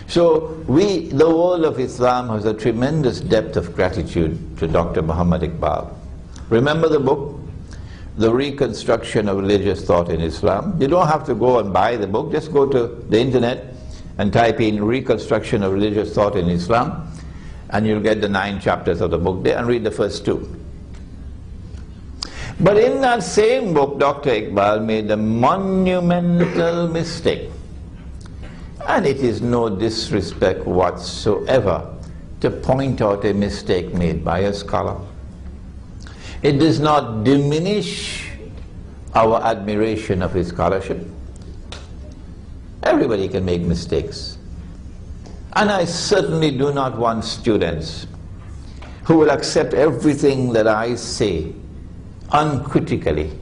So the world of Islam has a tremendous depth of gratitude to Dr. Muhammad Iqbal. Remember the book, The Reconstruction of Religious Thought in Islam? You don't have to go and buy the book, just go to the internet and type in Reconstruction of Religious Thought in Islam, and you'll get the 9 chapters of the book there, and read the first 2. But in that same book, Dr. Iqbal made a monumental mistake. And it is no disrespect whatsoever to point out a mistake made by a scholar. It does not diminish our admiration of his scholarship. Everybody can make mistakes. And I certainly do not want students who will accept everything that I say uncritically.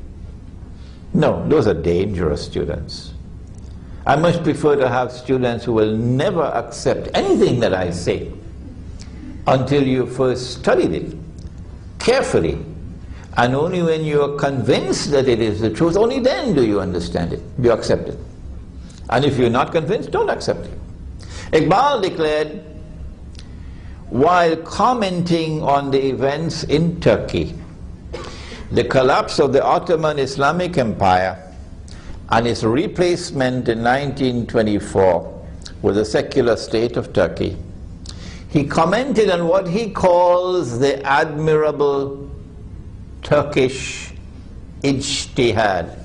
No, those are dangerous students. I much prefer to have students who will never accept anything that I say until you first studied it carefully. And only when you are convinced that it is the truth, only then do you understand it, you accept it. And if you're not convinced, don't accept it. Iqbal declared, while commenting on the events in Turkey, the collapse of the Ottoman Islamic Empire and its replacement in 1924 with the secular state of Turkey, he commented on what he calls the admirable Turkish ijtihad,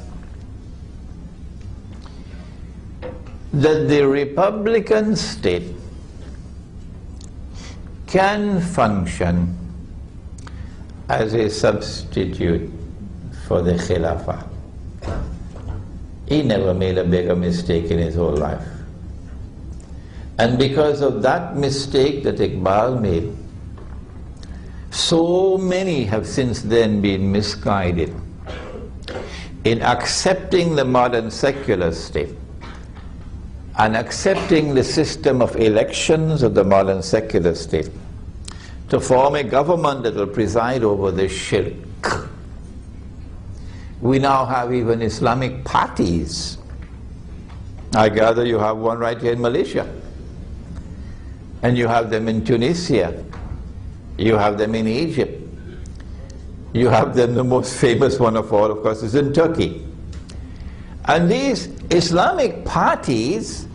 that the Republican state can function as a substitute for the Khilafah. He never made a bigger mistake in his whole life. And because of that mistake that Iqbal made, so many have since then been misguided in accepting the modern secular state and accepting the system of elections of the modern secular state to form a government that will preside over the shirk. We now have even Islamic parties. I gather you have one right here in Malaysia. And you have them in Tunisia. You have them in Egypt. You have them, the most famous one of all, of course, is in Turkey. And these Islamic parties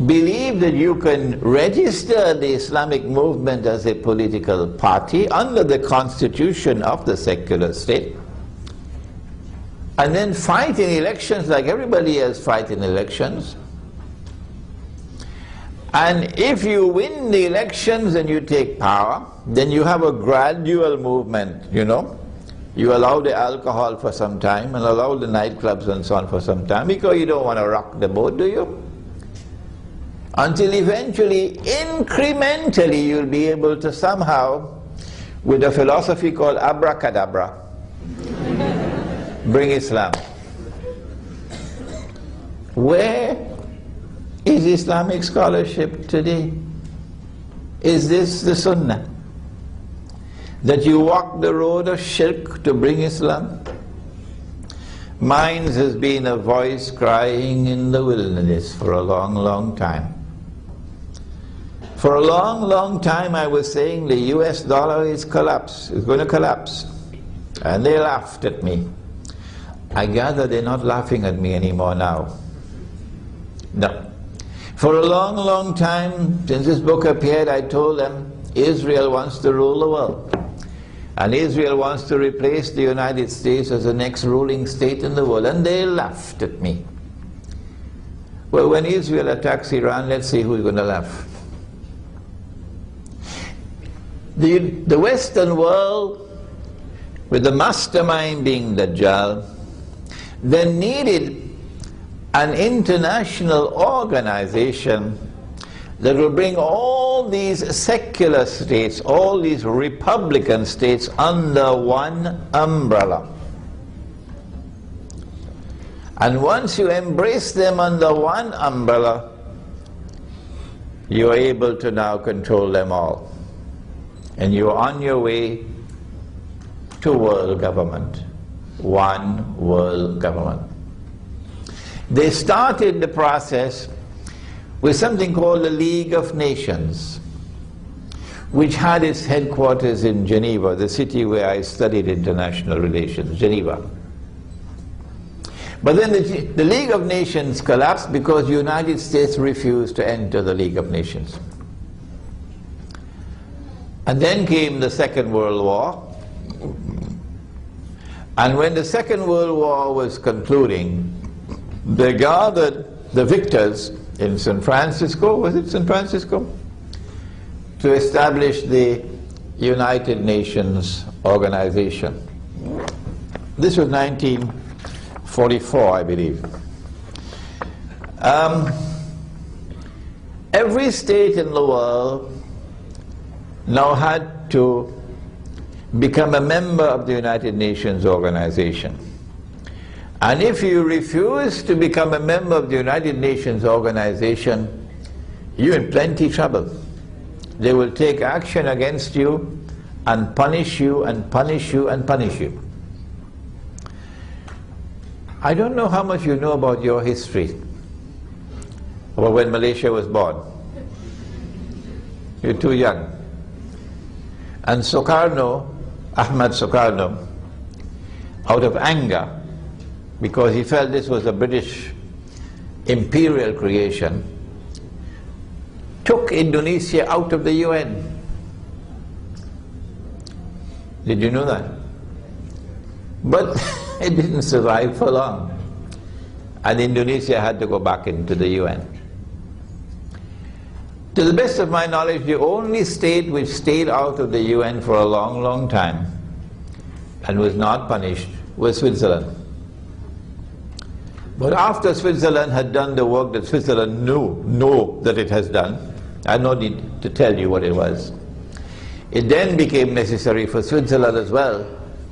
believe that you can register the Islamic movement as a political party under the constitution of the secular state, and then fight in elections like everybody else fights in elections. And if you win the elections and you take power, then you have a gradual movement, you know. You allow the alcohol for some time and allow the nightclubs and so on for some time, because you don't want to rock the boat, do you? Until eventually, incrementally, you'll be able to somehow, with a philosophy called abracadabra, bring Islam. Where is Islamic scholarship today? Is this the Sunnah? That you walk the road of shirk to bring Islam? Mine has been a voice crying in the wilderness for a long, long time. For a long, long time I was saying the US dollar is going to collapse. And they laughed at me. I gather they're not laughing at me anymore now. No. For a long, long time, since this book appeared, I told them Israel wants to rule the world. And Israel wants to replace the United States as the next ruling state in the world. And they laughed at me. Well, when Israel attacks Iran, let's see who's going to laugh. The Western world, with the mastermind being Dajjal, they needed an international organization that will bring all these secular states, all these republican states under one umbrella. And once you embrace them under one umbrella, you are able to now control them all. And you are on your way to world government, one world government. They started the process with something called the League of Nations, which had its headquarters in Geneva, the city where I studied international relations, Geneva. But then the League of Nations collapsed because the United States refused to enter the League of Nations. And then came the Second World War. And when the Second World War was concluding, they gathered the victors in San Francisco, was it San Francisco? To establish the United Nations organization. This was 1944, I believe. Every state in the world now had to become a member of the United Nations organization. And if you refuse to become a member of the United Nations organization, you're in plenty trouble. They will take action against you and punish you and punish you and punish you. I don't know how much you know about your history, or when Malaysia was born. You're too young. And Sukarno, Ahmad Sukarno, out of anger, because he felt this was a British imperial creation, took Indonesia out of the UN. Did you know that? But it didn't survive for long, and Indonesia had to go back into the UN. To the best of my knowledge, the only state which stayed out of the UN for a long, long time and was not punished was Switzerland. But after Switzerland had done the work that Switzerland knew that it has done, I have no need to tell you what it was, it then became necessary for Switzerland as well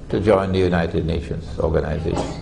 to join the United Nations organization.